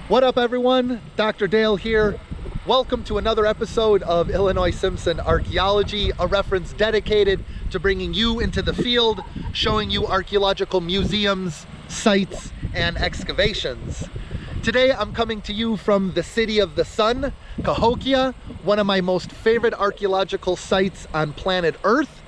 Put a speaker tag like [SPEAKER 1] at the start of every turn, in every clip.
[SPEAKER 1] What up everyone? Dr. Dale here. Welcome to another episode of Illinois Simpson Archaeology, a reference dedicated to bringing you into the field, showing you archaeological museums, sites, and excavations. Today I'm coming to you from the city of the sun, Cahokia, one of my most favorite archaeological sites on planet Earth.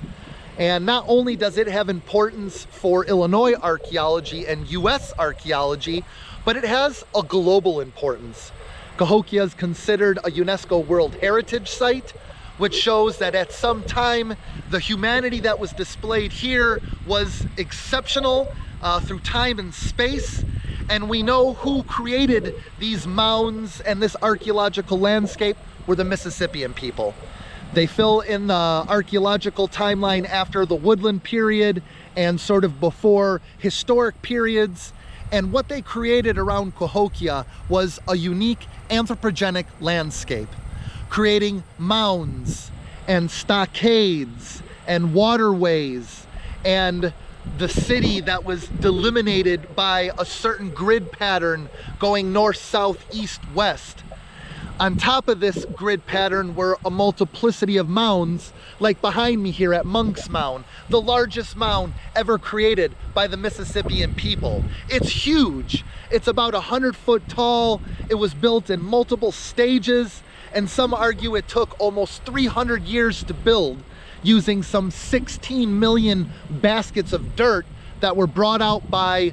[SPEAKER 1] And not only does it have importance for Illinois archaeology and US archaeology, but it has a global importance. Cahokia is considered a UNESCO World Heritage Site, which shows that at some time the humanity that was displayed here was exceptional through time and space. And we know who created these mounds and this archaeological landscape were the Mississippian people. They fill in the archaeological timeline after the woodland period and sort of before historic periods. And what they created around Cahokia was a unique anthropogenic landscape, creating mounds and stockades and waterways and the city that was delimited by a certain grid pattern going north, south, east, west. On top of this grid pattern were a multiplicity of mounds, like behind me here at Monks Mound, the largest mound ever created by the Mississippian people. It's huge. It's about 100 foot tall. It was built in multiple stages, and some argue it took almost 300 years to build, using some 16 million baskets of dirt that were brought out by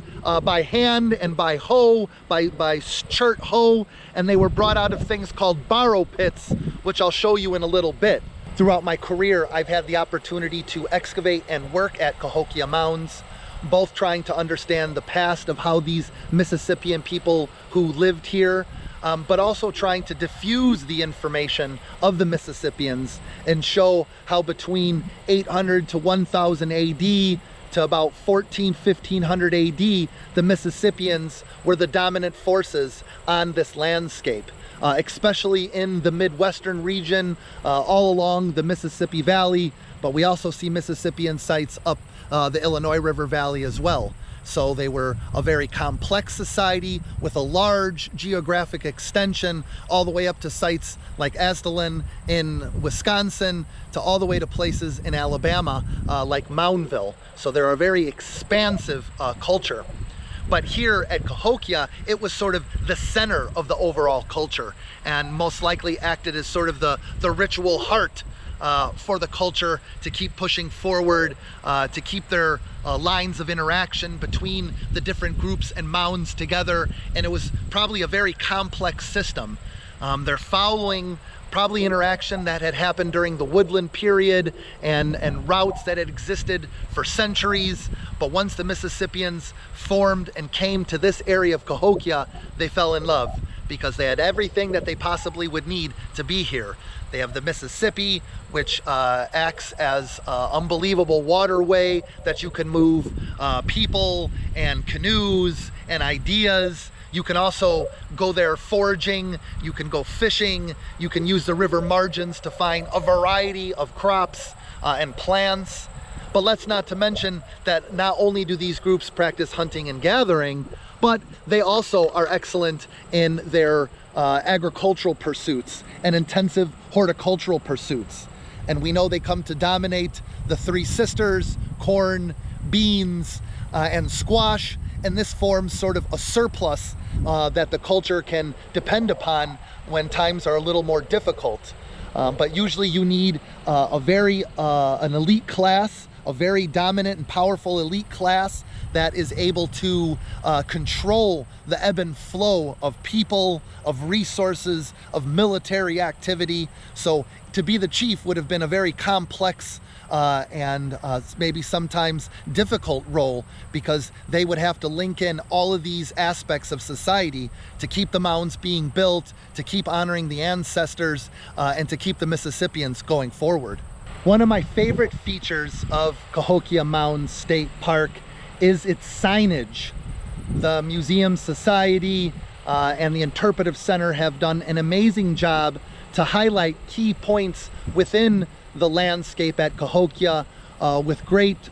[SPEAKER 1] hand and by hoe, by chert hoe, and they were brought out of things called borrow pits, which I'll show you in a little bit. Throughout my career, I've had the opportunity to excavate and work at Cahokia Mounds, both trying to understand the past of how these Mississippian people who lived here, but also trying to diffuse the information of the Mississippians and show how between 800 to 1000 AD to about 1500 AD, the Mississippians were the dominant forces on this landscape, especially in the Midwestern region, all along the Mississippi Valley, but we also see Mississippian sites up the Illinois River Valley as well. So they were a very complex society with a large geographic extension all the way up to sites like Aztalan in Wisconsin to all the way to places in Alabama like Moundville. So they're a very expansive culture. But here at Cahokia, it was sort of the center of the overall culture and most likely acted as sort of the ritual heart for the culture to keep pushing forward, to keep their lines of interaction between the different groups and mounds together. And it was probably a very complex system. They're following probably interaction that had happened during the woodland period and routes that had existed for centuries. But once the Mississippians formed and came to this area of Cahokia, they fell in love because they had everything that they possibly would need to be here. They have the Mississippi, which acts as an unbelievable waterway that you can move people and canoes and ideas. You can also go there foraging, you can go fishing, you can use the river margins to find a variety of crops and plants. But let's not to mention that not only do these groups practice hunting and gathering, but they also are excellent in their agricultural pursuits and intensive horticultural pursuits. And we know they come to dominate the three sisters, corn, beans, and squash. And this forms sort of a surplus that the culture can depend upon when times are a little more difficult. But usually you need an elite class, a very dominant and powerful elite class that is able to control the ebb and flow of people, of resources, of military activity. So to be the chief would have been a very complex and maybe sometimes difficult role, because they would have to link in all of these aspects of society to keep the mounds being built, to keep honoring the ancestors, and to keep the Mississippians going forward. One of my favorite features of Cahokia Mounds State Park is its signage. The Museum Society and the Interpretive Center have done an amazing job to highlight key points within the landscape at Cahokia with great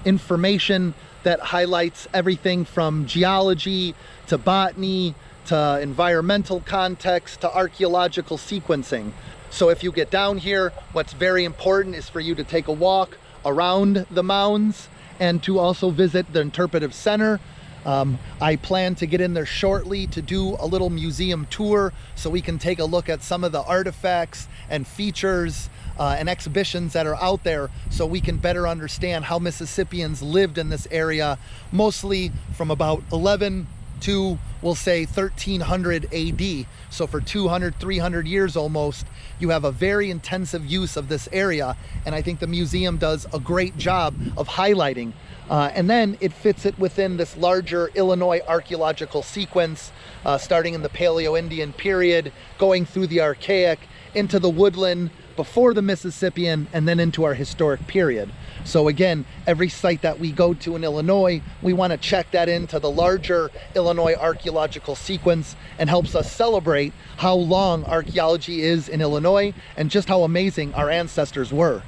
[SPEAKER 1] information that highlights everything from geology to botany to environmental context, to archaeological sequencing. So if you get down here, what's very important is for you to take a walk around the mounds and to also visit the interpretive center. I plan to get in there shortly to do a little museum tour so we can take a look at some of the artifacts and features and exhibitions that are out there, so we can better understand how Mississippians lived in this area, mostly from about 11 to, we'll say, 1300 AD. So for 200, 300 years almost, you have a very intensive use of this area, and I think the museum does a great job of highlighting. And then it fits it within this larger Illinois archaeological sequence, starting in the Paleo-Indian period, going through the Archaic, into the woodland, before the Mississippian, and then into our historic period. So again, every site that we go to in Illinois, we want to check that into the larger Illinois archaeological sequence, and helps us celebrate how long archaeology is in Illinois and just how amazing our ancestors were.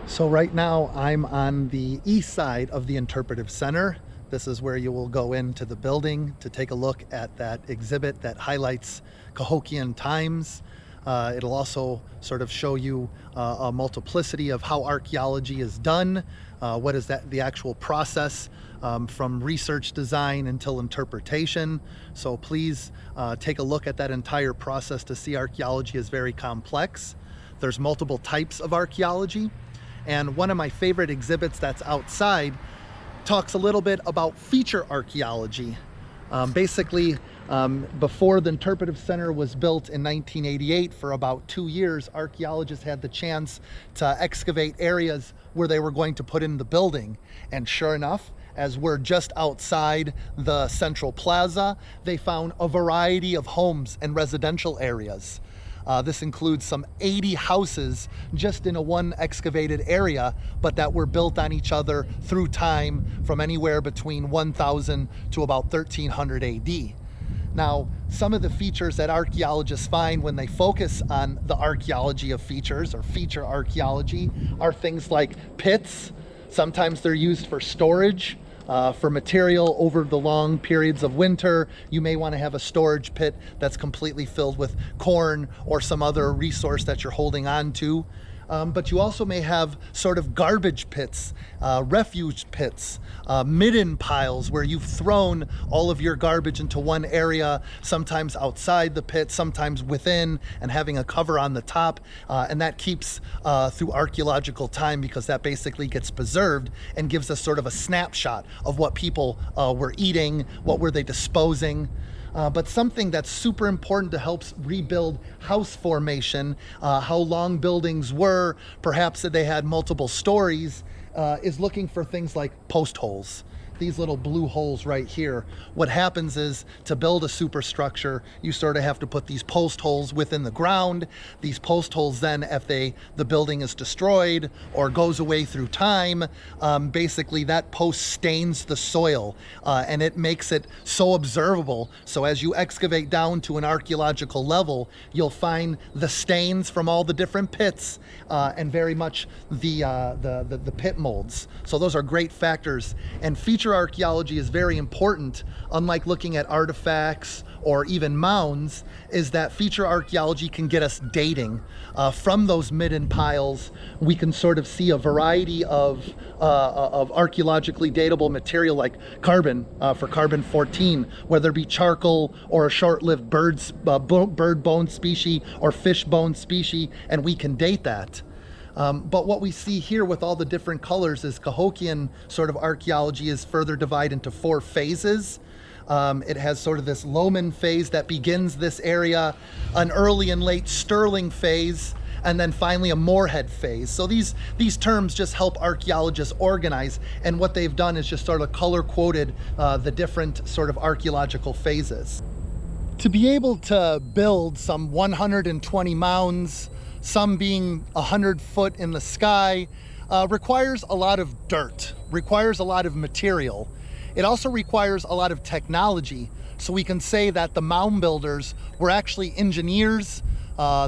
[SPEAKER 1] So right now I'm on the east side of the Interpretive Center. This is where you will go into the building to take a look at that exhibit that highlights Cahokian times. It'll also sort of show you a multiplicity of how archaeology is done, what is the actual process from research design until interpretation. So please take a look at that entire process to see archaeology is very complex. There's multiple types of archaeology, and one of my favorite exhibits that's outside talks a little bit about feature archaeology. Basically, before the Interpretive Center was built in 1988, for about 2 years, archaeologists had the chance to excavate areas where they were going to put in the building. And sure enough, as we're just outside the central plaza, they found a variety of homes and residential areas. This includes some 80 houses just in a one excavated area, but that were built on each other through time from anywhere between 1000 to about 1300 AD. Now, some of the features that archaeologists find when they focus on the archaeology of features, or feature archaeology, are things like pits. Sometimes they're used for storage. For material over the long periods of winter. You may want to have a storage pit that's completely filled with corn or some other resource that you're holding on to. But you also may have sort of garbage pits, refuge pits, midden piles where you've thrown all of your garbage into one area, sometimes outside the pit, sometimes within, and having a cover on the top. And that keeps through archaeological time, because that basically gets preserved and gives us sort of a snapshot of what people were eating, what were they disposing. But something that's super important to help rebuild house formation, how long buildings were, perhaps that they had multiple stories, is looking for things like post holes. These little blue holes right here. What happens is, to build a superstructure, you sort of have to put these post holes within the ground. These post holes then, if the building is destroyed or goes away through time, basically that post stains the soil and it makes it so observable. So as you excavate down to an archaeological level, you'll find the stains from all the different pits and very much the pit molds. So those are great factors. And feature archaeology is very important. Unlike looking at artifacts or even mounds, is that feature archaeology can get us dating. From those midden piles, we can sort of see a variety of archaeologically datable material, like carbon, for carbon-14, whether it be charcoal or a short-lived bird bone species or fish bone species, and we can date that. But what we see here with all the different colors is Cahokian sort of archaeology is further divided into 4 phases. It has sort of this Loman phase that begins this area, an early and late Sterling phase, and then finally a Moorhead phase. So these terms just help archaeologists organize, and what they've done is just sort of color quoted the different sort of archaeological phases. To be able to build some 120 mounds, some being 100 foot in the sky, requires a lot of dirt, requires a lot of material. It also requires a lot of technology. So we can say that the mound builders were actually engineers,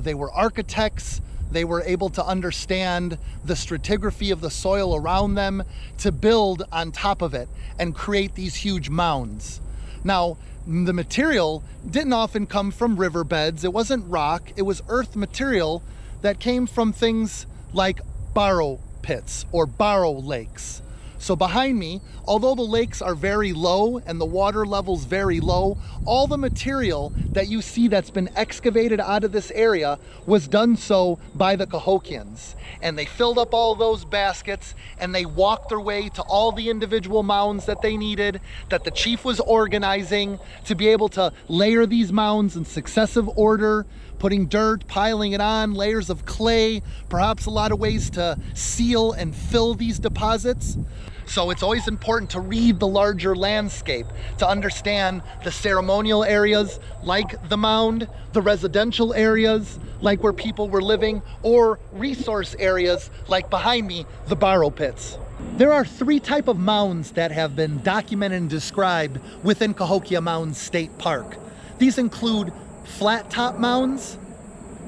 [SPEAKER 1] they were architects, they were able to understand the stratigraphy of the soil around them to build on top of it and create these huge mounds. Now, the material didn't often come from riverbeds. It wasn't rock, it was earth material that came from things like borrow pits or borrow lakes. So behind me, although the lakes are very low and the water level's very low, all the material that you see that's been excavated out of this area was done so by the Cahokians. And they filled up all those baskets and they walked their way to all the individual mounds that they needed, that the chief was organizing to be able to layer these mounds in successive order, putting dirt, piling it on, layers of clay, perhaps a lot of ways to seal and fill these deposits. So it's always important to read the larger landscape, to understand the ceremonial areas like the mound, the residential areas like where people were living, or resource areas like behind me, the borrow pits. There are three types of mounds that have been documented and described within Cahokia Mounds State Park. These include flat top mounds,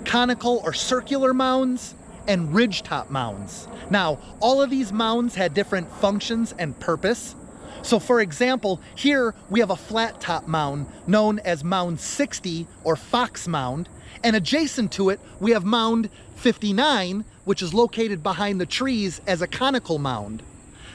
[SPEAKER 1] conical or circular mounds, and ridgetop mounds. Now, all of these mounds had different functions and purpose. So for example, here we have a flat top mound known as Mound 60 or Fox Mound, and adjacent to it we have Mound 59, which is located behind the trees as a conical mound.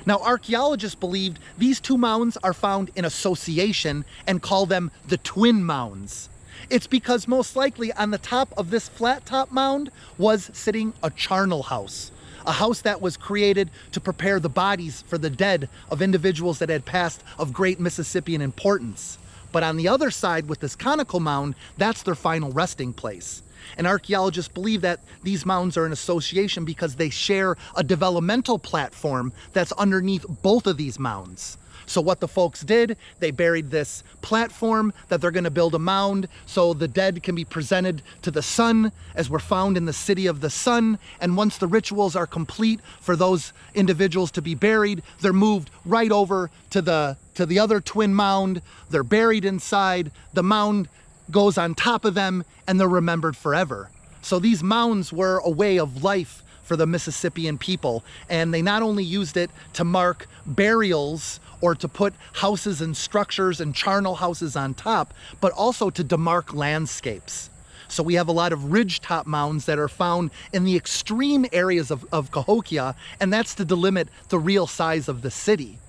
[SPEAKER 1] Now, archaeologists believed these two mounds are found in association and call them the twin mounds. It's because most likely on the top of this flat top mound was sitting a charnel house, a house that was created to prepare the bodies for the dead of individuals that had passed of great Mississippian importance. But on the other side with this conical mound, that's their final resting place. And archaeologists believe that these mounds are in association because they share a developmental platform that's underneath both of these mounds. So what the folks did, they buried this platform that they're going to build a mound so the dead can be presented to the sun, as we're found in the city of the sun. And once the rituals are complete for those individuals to be buried, they're moved right over to the other twin mound. They're buried inside. The mound goes on top of them and they're remembered forever. So these mounds were a way of life for the Mississippian people, and they not only used it to mark burials or to put houses and structures and charnel houses on top, but also to demark landscapes. So we have a lot of ridgetop mounds that are found in the extreme areas of Cahokia, and that's to delimit the real size of the city.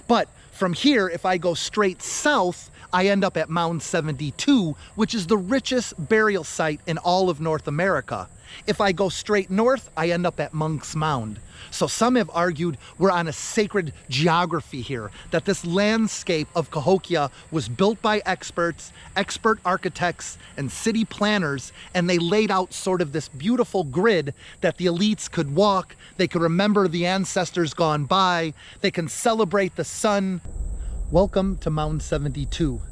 [SPEAKER 1] But from here, if I go straight south, I end up at Mound 72, which is the richest burial site in all of North America. If I go straight north, I end up at Monks Mound. So some have argued we're on a sacred geography here, that this landscape of Cahokia was built by experts, expert architects, and city planners, and they laid out sort of this beautiful grid that the elites could walk, they could remember the ancestors gone by, they can celebrate the sun. Welcome to Mound 72.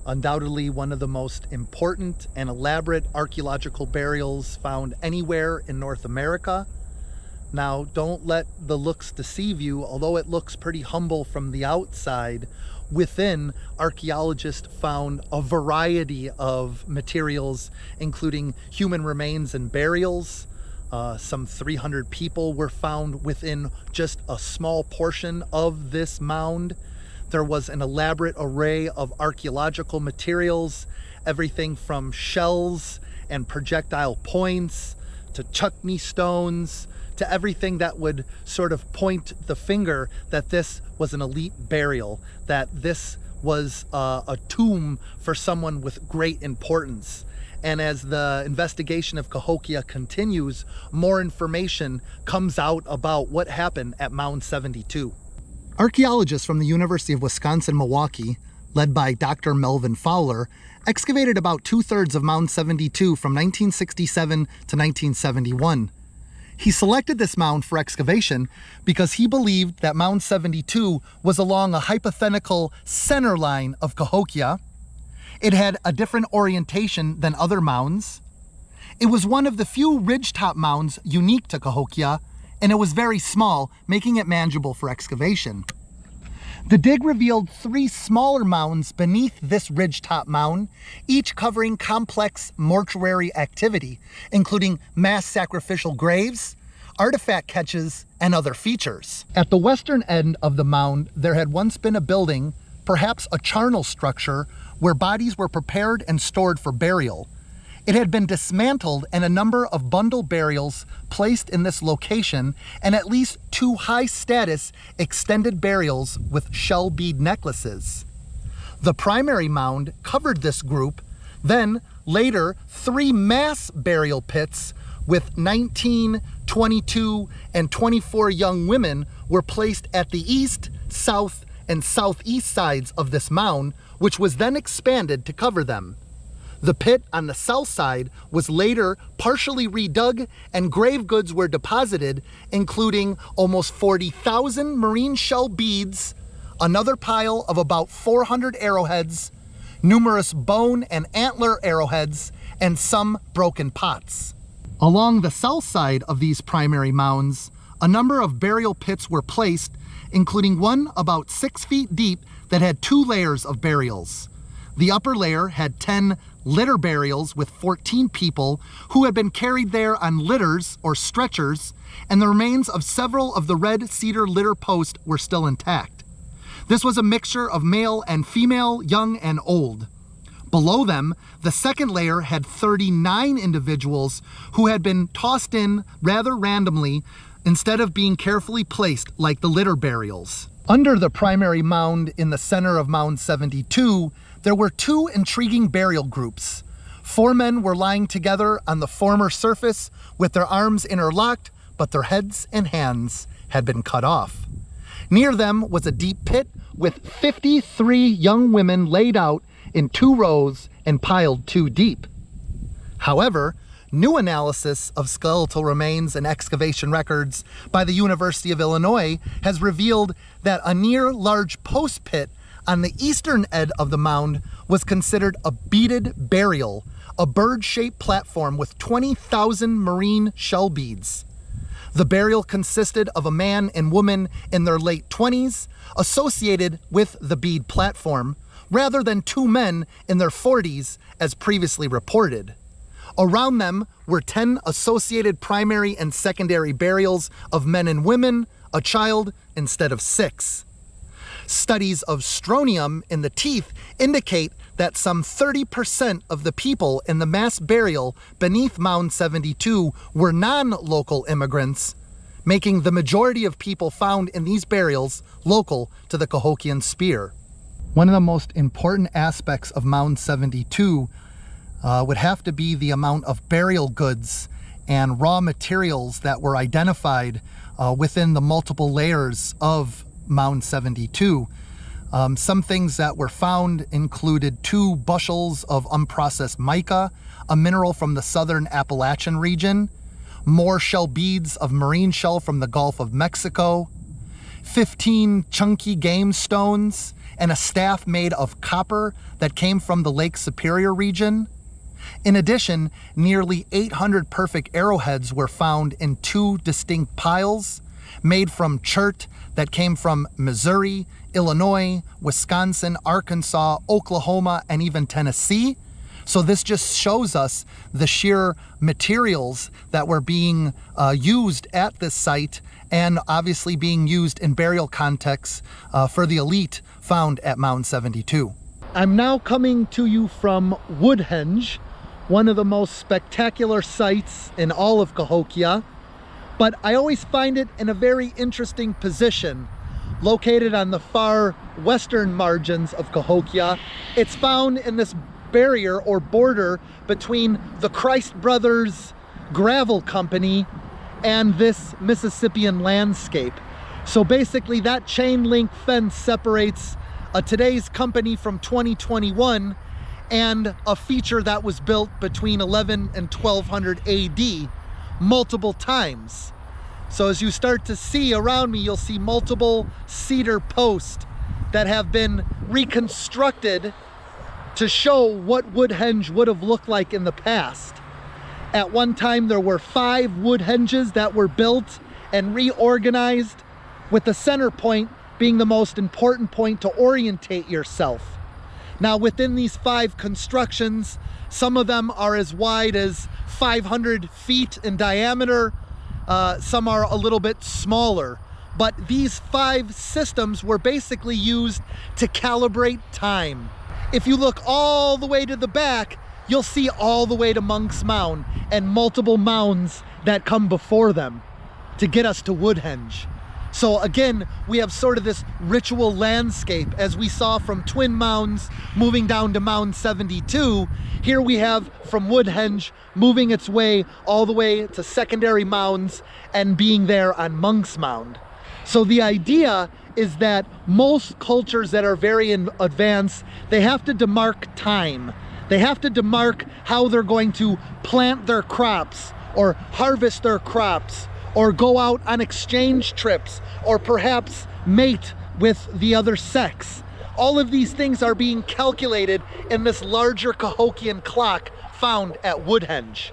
[SPEAKER 1] Undoubtedly one of the most important and elaborate archaeological burials found anywhere in North America. Now, don't let the looks deceive you. Although it looks pretty humble from the outside, within, archaeologists found a variety of materials, including human remains and burials. Some 300 people were found within just a small portion of this mound. There was an elaborate array of archaeological materials, everything from shells and projectile points to chutney stones to everything that would sort of point the finger that this was an elite burial, that this was a tomb for someone with great importance. And as the investigation of Cahokia continues, more information comes out about what happened at Mound 72. Archaeologists from the University of Wisconsin-Milwaukee, led by Dr. Melvin Fowler, excavated about 2/3 of Mound 72 from 1967 to 1971. He selected this mound for excavation because he believed that Mound 72 was along a hypothetical center line of Cahokia. It had a different orientation than other mounds. It was one of the few ridgetop mounds unique to Cahokia, and it was very small, making it manageable for excavation. The dig revealed 3 smaller mounds beneath this ridgetop mound, each covering complex mortuary activity, including mass sacrificial graves, artifact catches, and other features. At the western end of the mound, there had once been a building perhaps a charnel structure where bodies were prepared and stored for burial. It had been dismantled and a number of bundle burials placed in this location, and at least 2 high-status extended burials with shell bead necklaces. The primary mound covered this group, then later 3 mass burial pits with 19, 22, and 24 young women were placed at the east, south, and southeast sides of this mound, which was then expanded to cover them. The pit on the south side was later partially redug and grave goods were deposited, including almost 40,000 marine shell beads, another pile of about 400 arrowheads, numerous bone and antler arrowheads, and some broken pots. Along the south side of these primary mounds, a number of burial pits were placed, including one about 6 feet deep that had 2 layers of burials. The upper layer had 10 litter burials with 14 people who had been carried there on litters or stretchers, and the remains of several of the red cedar litter posts were still intact. This was a mixture of male and female, young and old. Below them, the second layer had 39 individuals who had been tossed in rather randomly instead of being carefully placed like the litter burials. Under the primary mound in the center of Mound 72, there were 2 intriguing burial groups. 4 men were lying together on the former surface with their arms interlocked, but their heads and hands had been cut off. Near them was a deep pit with 53 young women laid out in 2 rows and piled 2 deep. However, new analysis of skeletal remains and excavation records by the University of Illinois has revealed that a near large post pit on the eastern edge of the mound was considered a beaded burial, a bird-shaped platform with 20,000 marine shell beads. The burial consisted of a man and woman in their late 20s associated with the bead platform, rather than 2 men in their 40s as previously reported. Around them were 10 associated primary and secondary burials of men and women, a child, instead of 6. Studies of strontium in the teeth indicate that some 30% of the people in the mass burial beneath Mound 72 were non-local immigrants, making the majority of people found in these burials local to the Cahokian spear. One of the most important aspects of Mound 72 would have to be the amount of burial goods and raw materials that were identified within the multiple layers of Mound 72. Some things that were found included 2 bushels of unprocessed mica, a mineral from the southern Appalachian region, more shell beads of marine shell from the Gulf of Mexico, 15 chunky game stones, and a staff made of copper that came from the Lake Superior region. In addition, nearly 800 perfect arrowheads were found in 2 distinct piles, made from chert that came from Missouri, Illinois, Wisconsin, Arkansas, Oklahoma, and even Tennessee. So this just shows us the sheer materials that were being used at this site, and obviously being used in burial contexts for the elite found at Mound 72. I'm now coming to you from Woodhenge, one of the most spectacular sites in all of Cahokia, but I always find it in a very interesting position, located on the far western margins of Cahokia. It's found in this barrier or border between the Christ Brothers Gravel Company and this Mississippian landscape. So basically that chain link fence separates today's company from 2021 and a feature that was built between 11 and 1200 AD multiple times. So as you start to see around me, you'll see multiple cedar posts that have been reconstructed to show what Woodhenge would have looked like in the past. At one time, there were 5 wood henges that were built and reorganized, with the center point being the most important point to orientate yourself. Now, within these 5 constructions, some of them are as wide as 500 feet in diameter. Some are a little bit smaller, but these 5 systems were basically used to calibrate time. If you look all the way to the back, you'll see all the way to Monks Mound and multiple mounds that come before them to get us to Woodhenge. So again, we have sort of this ritual landscape as we saw from Twin Mounds moving down to Mound 72. Here we have from Woodhenge moving its way all the way to secondary mounds and being there on Monks Mound. So the idea is that most cultures that are very advanced, they have to demark time. They have to demark how they're going to plant their crops or harvest their crops, or go out on exchange trips, or perhaps mate with the other sex. All of these things are being calculated in this larger Cahokian clock found at Woodhenge.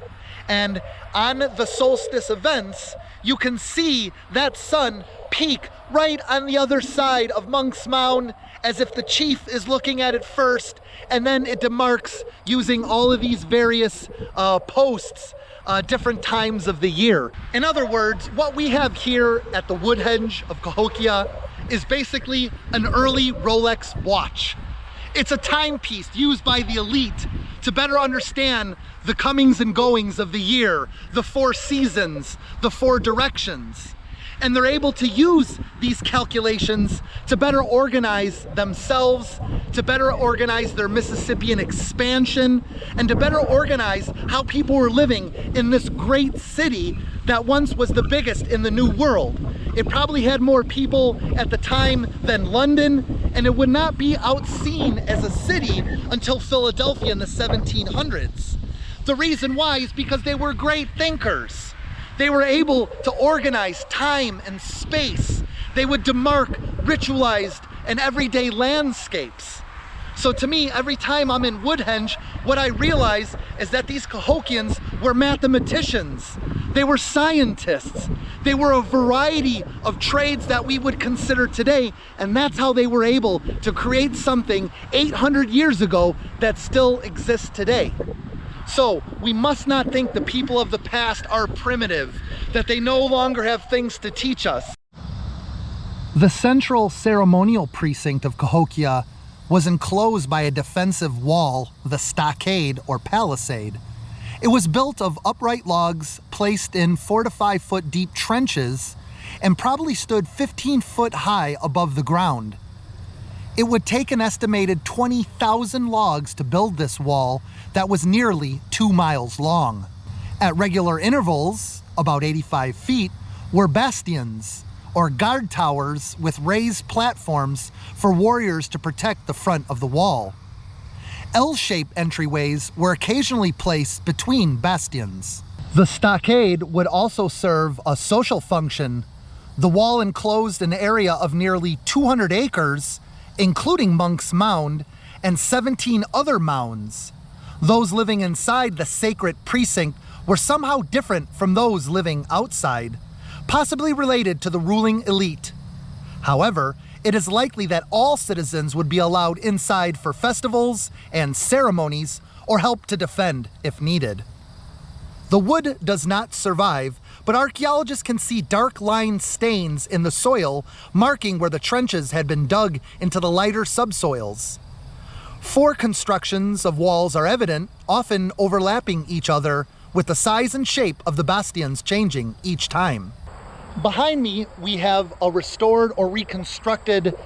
[SPEAKER 1] And on the solstice events, you can see that sun peak right on the other side of Monks Mound, as if the chief is looking at it first, and then it demarks using all of these various posts different times of the year. In other words, what we have here at the Woodhenge of Cahokia is basically an early Rolex watch. It's a timepiece used by the elite to better understand the comings and goings of the year, the 4 seasons, the 4 directions. And they're able to use these calculations to better organize themselves, to better organize their Mississippian expansion, and to better organize how people were living in this great city that once was the biggest in the New World. It probably had more people at the time than London, and it would not be outseen as a city until Philadelphia in the 1700s. The reason why is because they were great thinkers. They were able to organize time and space. They would demark ritualized and everyday landscapes. So to me, every time I'm in Woodhenge, what I realize is that these Cahokians were mathematicians. They were scientists. They were a variety of trades that we would consider today, and that's how they were able to create something 800 years ago that still exists today. So we must not think the people of the past are primitive, that they no longer have things to teach us. The central ceremonial precinct of Cahokia was enclosed by a defensive wall, the stockade or palisade. It was built of upright logs placed in 4 to 5 foot deep trenches and probably stood 15 foot high above the ground. It would take an estimated 20,000 logs to build this wall that was nearly 2 miles long. At regular intervals, about 85 feet, were bastions, or guard towers with raised platforms for warriors to protect the front of the wall. L-shaped entryways were occasionally placed between bastions. The stockade would also serve a social function. The wall enclosed an area of nearly 200 acres, including Monks Mound and 17 other mounds. Those living inside the sacred precinct were somehow different from those living outside, possibly related to the ruling elite. However, it is likely that all citizens would be allowed inside for festivals and ceremonies or help to defend if needed. The wood does not survive, but archaeologists can see dark line stains in the soil marking where the trenches had been dug into the lighter subsoils. 4 constructions of walls are evident, often overlapping each other, with the size and shape of the bastions changing each time. Behind me, we have a restored or reconstructed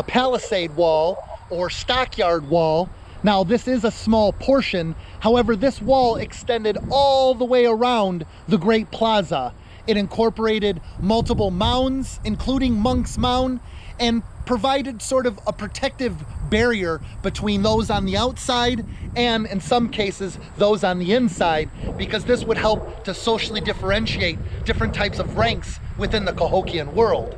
[SPEAKER 1] palisade wall or stockyard wall. Now, this is a small portion. However, this wall extended all the way around the Great Plaza. It incorporated multiple mounds, including Monks Mound, and provided sort of a protective barrier between those on the outside and, in some cases, those on the inside, because this would help to socially differentiate different types of ranks within the Cahokian world.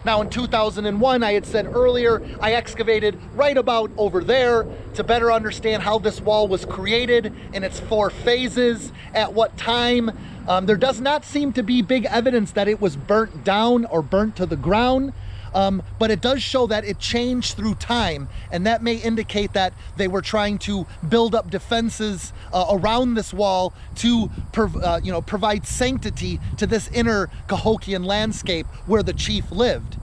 [SPEAKER 1] Now, in 2001, I had said earlier, I excavated right about over there to better understand how this wall was created in its 4 phases, at what time. There does not seem to be big evidence that it was burnt down or burnt to the ground. but it does show that it changed through time, and that may indicate that they were trying to build up defenses around this wall to provide sanctity to this inner Cahokian landscape where the chief lived.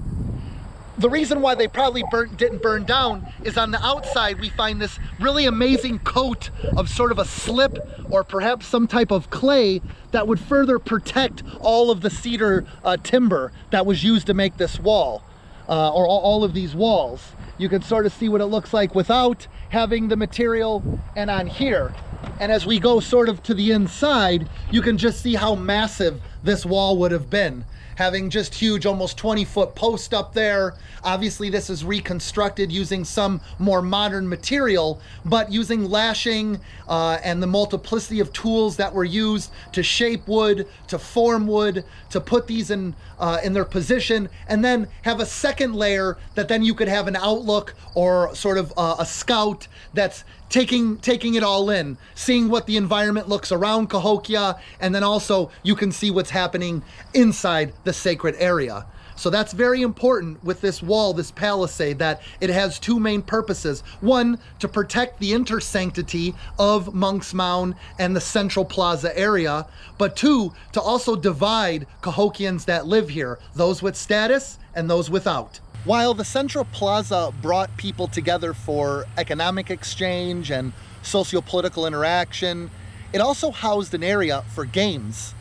[SPEAKER 1] The reason why they probably didn't burn down is on the outside we find this really amazing coat of sort of a slip or perhaps some type of clay that would further protect all of the cedar timber that was used to make this wall, or all of these walls. You can sort of see what it looks like without having the material and on here. And as we go sort of to the inside, you can just see how massive this wall would have been. Having just huge, almost 20-foot post up there. Obviously this is reconstructed using some more modern material, but using lashing and the multiplicity of tools that were used to shape wood, to form wood, to put these in their position, and then have a second layer that then you could have an outlook or sort of a scout that's taking it all in, seeing what the environment looks around Cahokia, and then also you can see what's happening inside the sacred area. So that's very important with this wall, this palisade, that it has two main purposes. One, to protect the intersanctity of Monks Mound and the central plaza area, but two, to also divide Cahokians that live here, those with status and those without. While the central plaza brought people together for economic exchange and socio-political interaction, it also housed an area for games.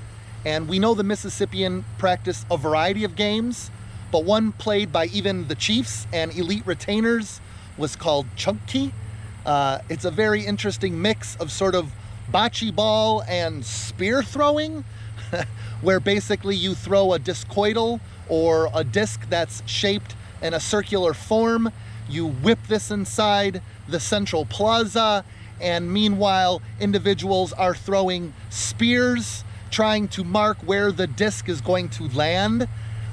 [SPEAKER 1] And we know the Mississippian practiced a variety of games, but one played by even the chiefs and elite retainers was called chunky. It's a very interesting mix of sort of bocce ball and spear throwing, where basically you throw a discoidal or a disc that's shaped in a circular form. You whip this inside the central plaza, and meanwhile individuals are throwing spears trying to mark where the disc is going to land.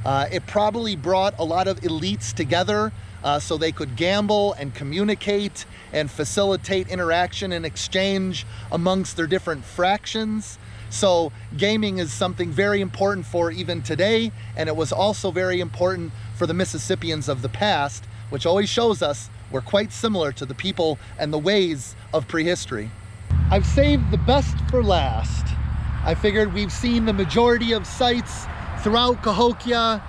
[SPEAKER 1] It probably brought a lot of elites together so they could gamble and communicate and facilitate interaction and exchange amongst their different fractions. So gaming is something very important for even today, and it was also very important for the Mississippians of the past, which always shows us we're quite similar to the people and the ways of prehistory. I've saved the best for last. I figured we've seen the majority of sites throughout Cahokia,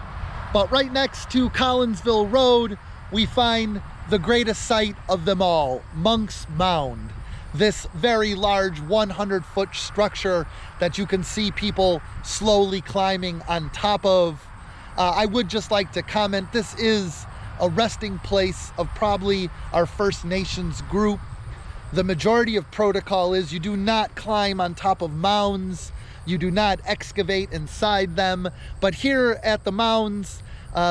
[SPEAKER 1] but right next to Collinsville Road, we find the greatest site of them all, Monks Mound. This very large 100-foot structure that you can see people slowly climbing on top of. I would just like to comment, this is a resting place of probably our First Nations group. The majority of protocol is you do not climb on top of mounds, you do not excavate inside them, but here at the mounds,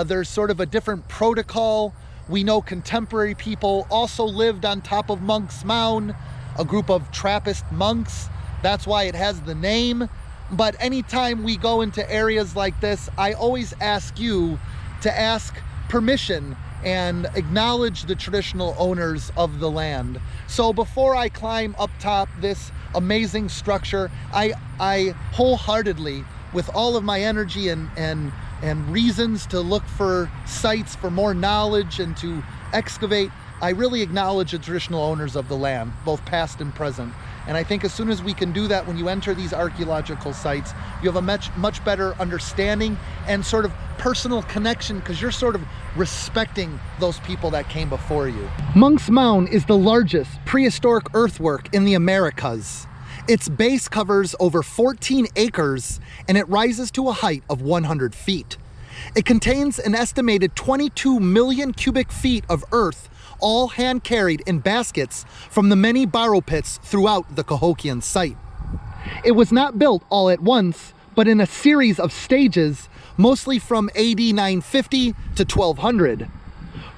[SPEAKER 1] there's sort of a different protocol. We know contemporary people also lived on top of Monks Mound, a group of Trappist monks. That's why it has the name. But anytime we go into areas like this, I always ask you to ask permission and acknowledge the traditional owners of the land. So before I climb up top this amazing structure, I wholeheartedly, with all of my energy and reasons to look for sites for more knowledge and to excavate, I really acknowledge the traditional owners of the land, both past and present. And I think as soon as we can do that, when you enter these archaeological sites, you have a much better understanding and sort of personal connection, because you're sort of respecting those people that came before you. Monks Mound is the largest prehistoric earthwork in the Americas. Its base covers over 14 acres and it rises to a height of 100 feet. It contains an estimated 22 million cubic feet of earth, all hand-carried in baskets from the many borrow pits throughout the Cahokian site. It was not built all at once, but in a series of stages, mostly from AD 950 to 1200.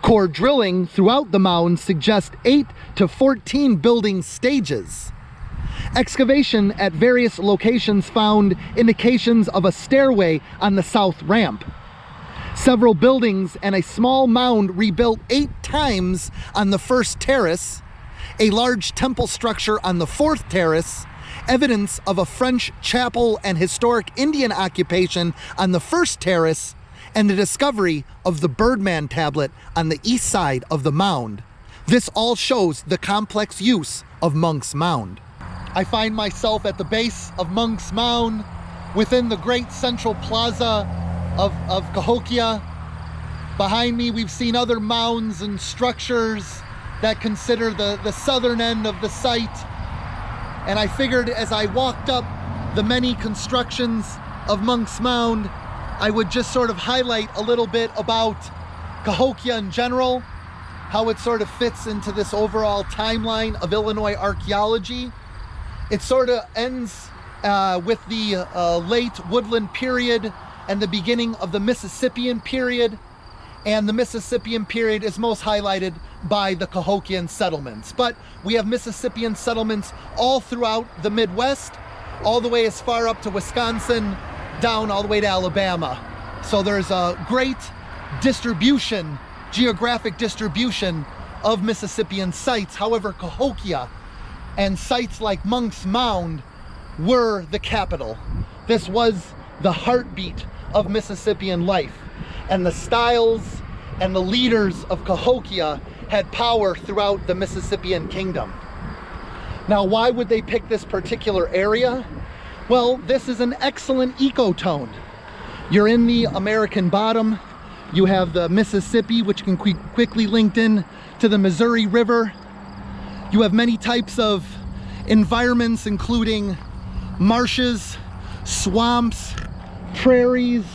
[SPEAKER 1] Core drilling throughout the mound suggests 8 to 14 building stages. Excavation at various locations found indications of a stairway on the south ramp. Several buildings and a small mound rebuilt 8 times on the first terrace, a large temple structure on the fourth terrace, evidence of a French chapel and historic Indian occupation on the first terrace, and the discovery of the Birdman tablet on the east side of the mound. This all shows the complex use of Monks Mound. I find myself at the base of Monks Mound within the great central plaza of Cahokia. Behind me, we've seen other mounds and structures that consider the southern end of the site. And I figured as I walked up the many constructions of Monks Mound, I would just sort of highlight a little bit about Cahokia in general, how it sort of fits into this overall timeline of Illinois archaeology. It sort of ends with the late woodland period and the beginning of the Mississippian period. And the Mississippian period is most highlighted by the Cahokian settlements. But we have Mississippian settlements all throughout the Midwest, all the way as far up to Wisconsin, down all the way to Alabama. So there's a great distribution, geographic distribution of Mississippian sites. However, Cahokia and sites like Monks Mound were the capital. This was the heartbeat of Mississippian life. And the styles and the leaders of Cahokia had power throughout the Mississippian kingdom. Now, why would they pick this particular area? Well, this is an excellent ecotone. You're in the American bottom. You have the Mississippi, which can quickly linked in to the Missouri River. You have many types of environments, including marshes, swamps, prairies.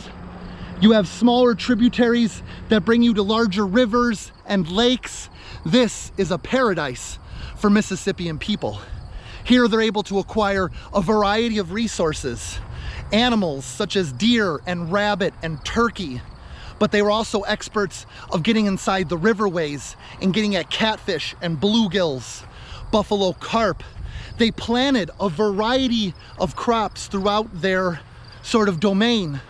[SPEAKER 1] You have smaller tributaries that bring you to larger rivers and lakes. This is a paradise for Mississippian people. Here they're able to acquire a variety of resources, animals such as deer and rabbit and turkey, but they were also experts of getting inside the riverways and getting at catfish and bluegills, buffalo carp. They planted a variety of crops throughout their sort of domain.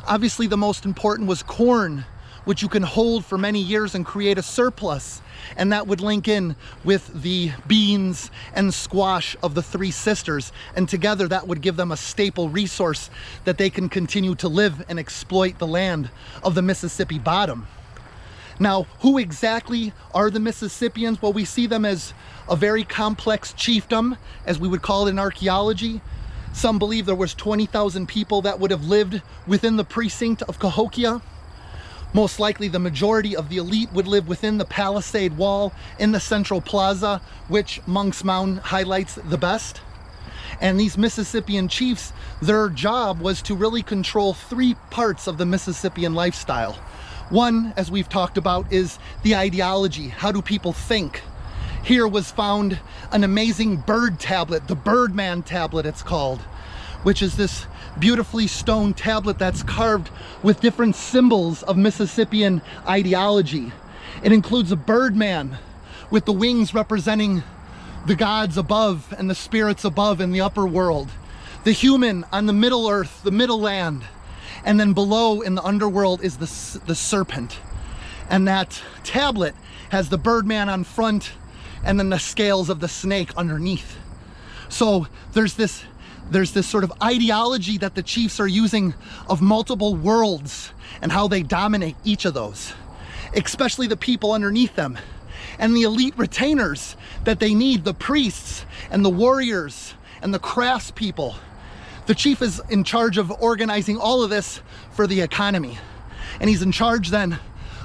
[SPEAKER 1] Obviously, the most important was corn, which you can hold for many years and create a surplus. And that would link in with the beans and squash of the three sisters. And together that would give them a staple resource that they can continue to live and exploit the land of the Mississippi bottom. Now, who exactly are the Mississippians? Well, we see them as a very complex chiefdom, as we would call it in archaeology. Some believe there was 20,000 people that would have lived within the precinct of Cahokia. Most likely the majority of the elite would live within the palisade wall in the central plaza, which Monks Mound highlights the best. And these Mississippian chiefs, their job was to really control three parts of the Mississippian lifestyle. One, as we've talked about, is the ideology. How do people think? Here was found an amazing bird tablet, the Birdman tablet it's called, which is this beautifully stone tablet that's carved with different symbols of Mississippian ideology. It includes a birdman with the wings representing the gods above and the spirits above in the upper world, the human on the middle earth, the middle land, and then below in the underworld is the serpent. And that tablet has the birdman on front and then the scales of the snake underneath. So there's this sort of ideology that the chiefs are using of multiple worlds and how they dominate each of those, especially the people underneath them and the elite retainers that they need, the priests and the warriors and the craftspeople. The chief is in charge of organizing all of this for the economy, and he's in charge then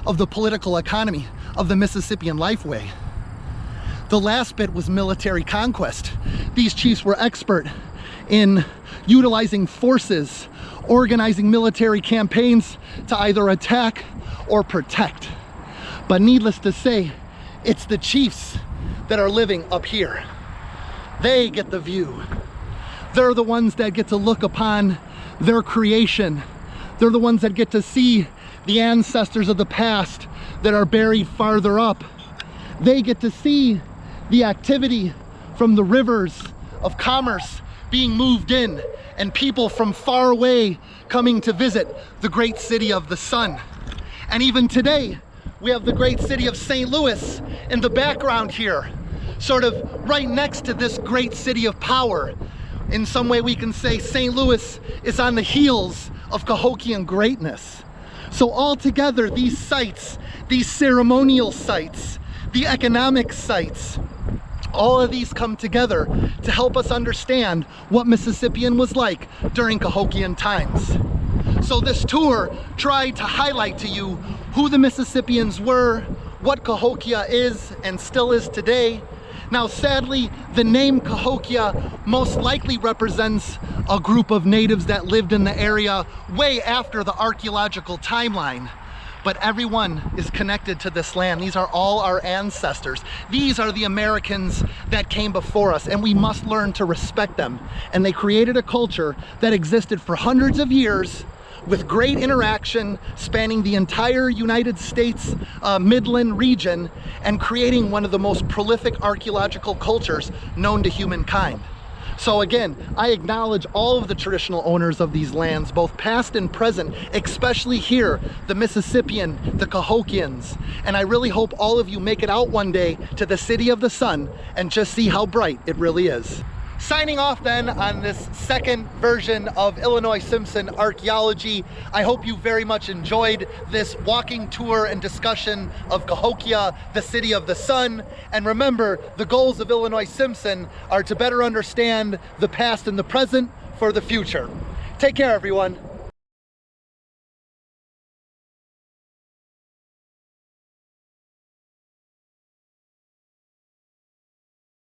[SPEAKER 1] of the political economy of the Mississippian lifeway. The last bit was military conquest. These chiefs were expert in utilizing forces, organizing military campaigns to either attack or protect. But needless to say, it's the chiefs that are living up here. They get the view. They're the ones that get to look upon their creation. They're the ones that get to see the ancestors of the past that are buried farther up. They get to see the activity from the rivers of commerce being moved in and people from far away coming to visit the great city of the sun. And even today, we have the great city of St. Louis in the background here, sort of right next to this great city of power. In some way we can say St. Louis is on the heels of Cahokian greatness. So altogether, these sites, these ceremonial sites, the economic sites, all of these come together to help us understand what Mississippian was like during Cahokian times. So this tour tried to highlight to you who the Mississippians were, what Cahokia is and still is today. Now sadly, the name Cahokia most likely represents a group of natives that lived in the area way after the archaeological timeline. But everyone is connected to this land. These are all our ancestors. These are the Americans that came before us, and we must learn to respect them. And they created a culture that existed for hundreds of years with great interaction spanning the entire United States Midland region and creating one of the most prolific archaeological cultures known to humankind. So again, I acknowledge all of the traditional owners of these lands, both past and present, especially here, the Mississippian, the Cahokians. And I really hope all of you make it out one day to the City of the Sun and just see how bright it really is. Signing off then on this second version of Illinois Simpson Archaeology. I hope you very much enjoyed this walking tour and discussion of Cahokia, the City of the Sun. And remember, the goals of Illinois Simpson are to better understand the past and the present for the future. Take care, everyone.